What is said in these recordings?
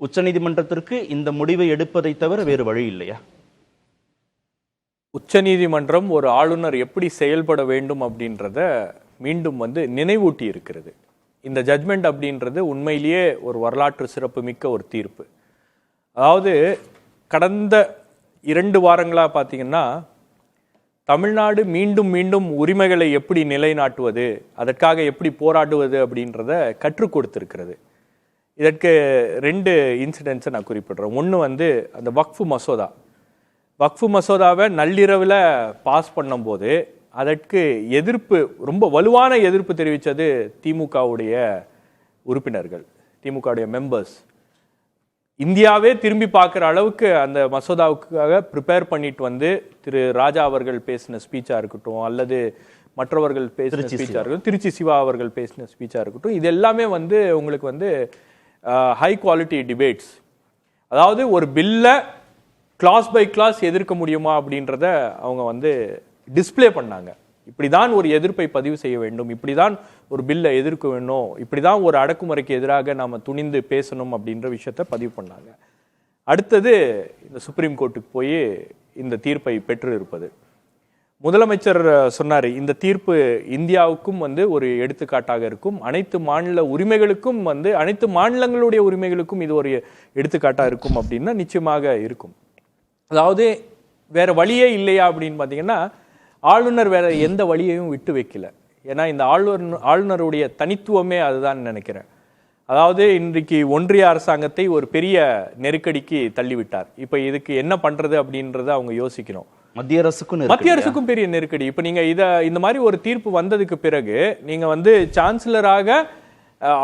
உச்சநீதிமன்றத்திற்கு இந்த முடிவை எடுப்பதை தவிர வேறு வழி இல்லையா? உச்சநீதிமன்றம் ஒரு ஆளுநர் எப்படி செயல்பட வேண்டும் அப்படின்றத மீண்டும் நினைவூட்டி இருக்கிறது. இந்த ஜட்மெண்ட் அப்படின்றது உண்மையிலேயே ஒரு வரலாற்று சிறப்பு மிக்க ஒரு தீர்ப்பு. அதாவது கடந்த 2 வாரங்களாக பார்த்தீங்கன்னா, தமிழ்நாடு மீண்டும் மீண்டும் உரிமைகளை எப்படி நிலைநாட்டுவது, அதற்காக எப்படி போராடுவது அப்படின்றத கற்றுக் கொடுத்திருக்கிறது. இதற்கு 2 இன்சிடென்ட்ஸை நான் குறிப்பிடுறேன். ஒன்று அந்த வக்ஃபு மசோதாவை நள்ளிரவில் பாஸ் பண்ணும்போது அதற்கு எதிர்ப்பு, ரொம்ப வலுவான எதிர்ப்பு தெரிவித்தது திமுகவுடைய உறுப்பினர்கள், திமுகவுடைய மெம்பர்ஸ். இந்தியாவே திரும்பி பார்க்குற அளவுக்கு அந்த மசோதாவுக்காக ப்ரிப்பேர் பண்ணிட்டு திரு ராஜா அவர்கள் பேசின ஸ்பீச்சாக இருக்கட்டும், அல்லது மற்றவர்கள் பேசின ஸ்பீச்சாக இருக்கட்டும், திருச்சி சிவா அவர்கள் பேசின ஸ்பீச்சாக இருக்கட்டும், இது எல்லாமே உங்களுக்கு ஹை குவாலிட்டி டிபேட்ஸ். அதாவது ஒரு பில்லை கிளாஸ் பை கிளாஸ் எதிர்க்க முடியுமா அப்படின்றத அவங்க டிஸ்பிளே பண்ணாங்க. இப்படிதான் ஒரு எதிர்ப்பை பதிவு செய்ய வேண்டும், இப்படிதான் ஒரு பில்லை எதிர்க்க வேணும், இப்படிதான் ஒரு அடக்குமுறைக்கு எதிராக நாம துணிந்து பேசணும் அப்படின்ற விஷயத்த பதிவு பண்ணாங்க. அடுத்தது இந்த சுப்ரீம் கோர்ட்டுக்கு போய் இந்த தீர்ப்பை பெற்று இருப்பது. முதலமைச்சர் சொன்னார், இந்த தீர்ப்பு இந்தியாவுக்கும் ஒரு எடுத்துக்காட்டாக இருக்கும், அனைத்து மாநில உரிமைகளுக்கும் அனைத்து மாநிலங்களுடைய உரிமைகளுக்கும் இது ஒரு எடுத்துக்காட்டாக இருக்கும் அப்படின்னா நிச்சயமாக இருக்கும். அதாவது வேற வழியே இல்லையா அப்படின்னு பார்த்தீங்கன்னா, ஆளுநர் வேற எந்த வழியையும் விட்டு வைக்கல. ஏன்னா இந்த ஆளுநருடைய தனித்துவமே அதுதான் நினைக்கிறேன். அதாவது இன்றைக்கு ஒன்றிய அரசாங்கத்தை ஒரு பெரிய நெருக்கடிக்கு தள்ளிவிட்டார். இப்ப இதுக்கு என்ன பண்றது அப்படின்றத அவங்க யோசிக்கணும். மத்திய அரசுக்கும் பெரிய நெருக்கடி. இப்ப நீங்க இந்த மாதிரி ஒரு தீர்ப்பு வந்ததுக்கு பிறகு நீங்க சான்சலராக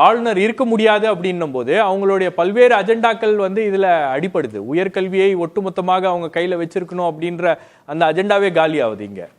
ஆளுநர் இருக்க முடியாது அப்படின்னும் போது அவங்களுடைய பல்வேறு அஜெண்டாக்கள் இதுல அடிப்படுது. உயர்கல்வியை ஒட்டுமொத்தமாக அவங்க கையில வச்சிருக்கணும் அப்படின்ற அந்த அஜெண்டாவே காலி ஆகுது இங்க.